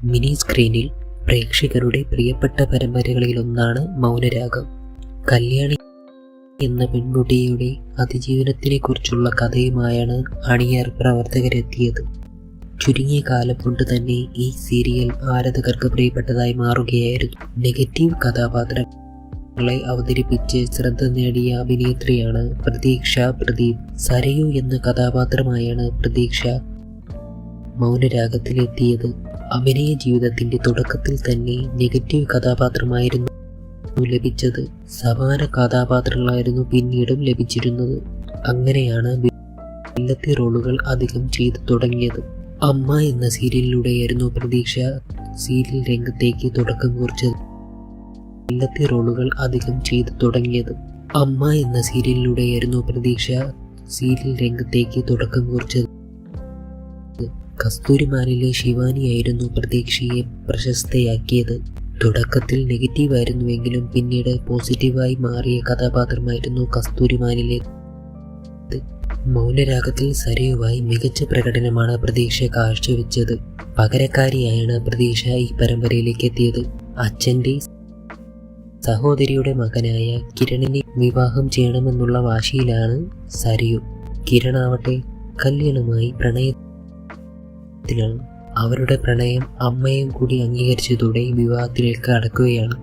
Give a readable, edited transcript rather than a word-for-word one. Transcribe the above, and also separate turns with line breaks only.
Mini സ്ക്രീനിൽ പ്രേക്ഷകരുടെ പ്രിയപ്പെട്ട പരമ്പരകളിലൊന്നാണ് മൗനരാഗം. കല്യാണി എന്ന പെൺകുട്ടിയുടെ അതിജീവനത്തിനെക്കുറിച്ചുള്ള കഥയുമായാണ് അണിയർ പ്രവർത്തകരെത്തിയത്. ചുരുങ്ങിയ കാലം കൊണ്ട് തന്നെ ഈ സീരിയൽ ആരാധകർക്ക് പ്രിയപ്പെട്ടതായി മാറുകയായിരുന്നു. നെഗറ്റീവ് കഥാപാത്രങ്ങളെ അവതരിപ്പിച്ച് ശ്രദ്ധ നേടിയ അഭിനേത്രിയാണ് പ്രതീക്ഷ പ്രദീപ്. സരയു എന്ന കഥാപാത്രമായാണ് പ്രതീക്ഷ മൗനരാഗത്തിലെത്തിയത്. അഭിനയ ജീവിതത്തിന്റെ തുടക്കത്തിൽ തന്നെ നെഗറ്റീവ് കഥാപാത്രമായിരുന്നു ലഭിച്ചത്. സമാന കഥാപാത്രങ്ങളായിരുന്നു പിന്നീടും ലഭിച്ചിരുന്നത്. അങ്ങനെയാണ് വില്ലത്തി റോളുകൾ അധികം ചെയ്തു തുടങ്ങിയത്. അമ്മ എന്ന സീരിയലിലൂടെയായിരുന്നു പ്രതീക്ഷ സീരിയൽ രംഗത്തേക്ക് തുടക്കം കുറിച്ചത്. വില്ലത്തി റോളുകൾ അധികം ചെയ്തു തുടങ്ങിയത്. അമ്മ എന്ന സീരിയലിലൂടെയായിരുന്നു പ്രതീക്ഷ സീരിയൽ രംഗത്തേക്ക് തുടക്കം കുറിച്ചത്. കസ്തൂരിമാനിലെ ശിവാനിയായിരുന്നു പ്രതീക്ഷയെ പ്രശസ്തയാക്കിയത്. തുടക്കത്തിൽ നെഗറ്റീവായിരുന്നുവെങ്കിലും പിന്നീട് പോസിറ്റീവായി മാറിയ കഥാപാത്രമായിരുന്നു കസ്തൂരിമാനിലെ. മൗനരാഗത്തിൽ സരയുവായി മികച്ച പ്രകടനമാണ് പ്രതീക്ഷ കാഴ്ചവെച്ചത്. പകരക്കാരിയായാണ് പ്രതീക്ഷ ഈ പരമ്പരയിലേക്ക് എത്തിയത്. അച്ഛൻ്റെ സഹോദരിയുടെ മകനായ കിരണിനെ വിവാഹം ചെയ്യണമെന്നുള്ള വാശിയിലാണ് സരയു. കിരണാവട്ടെ കല്യാണമായി പ്രണയത്തിലാണ്. അവരുടെ പ്രണയം അമ്മയും കൂടി അംഗീകരിച്ചതോടെ വിവാഹത്തിലേക്ക് കടക്കുകയാണ്.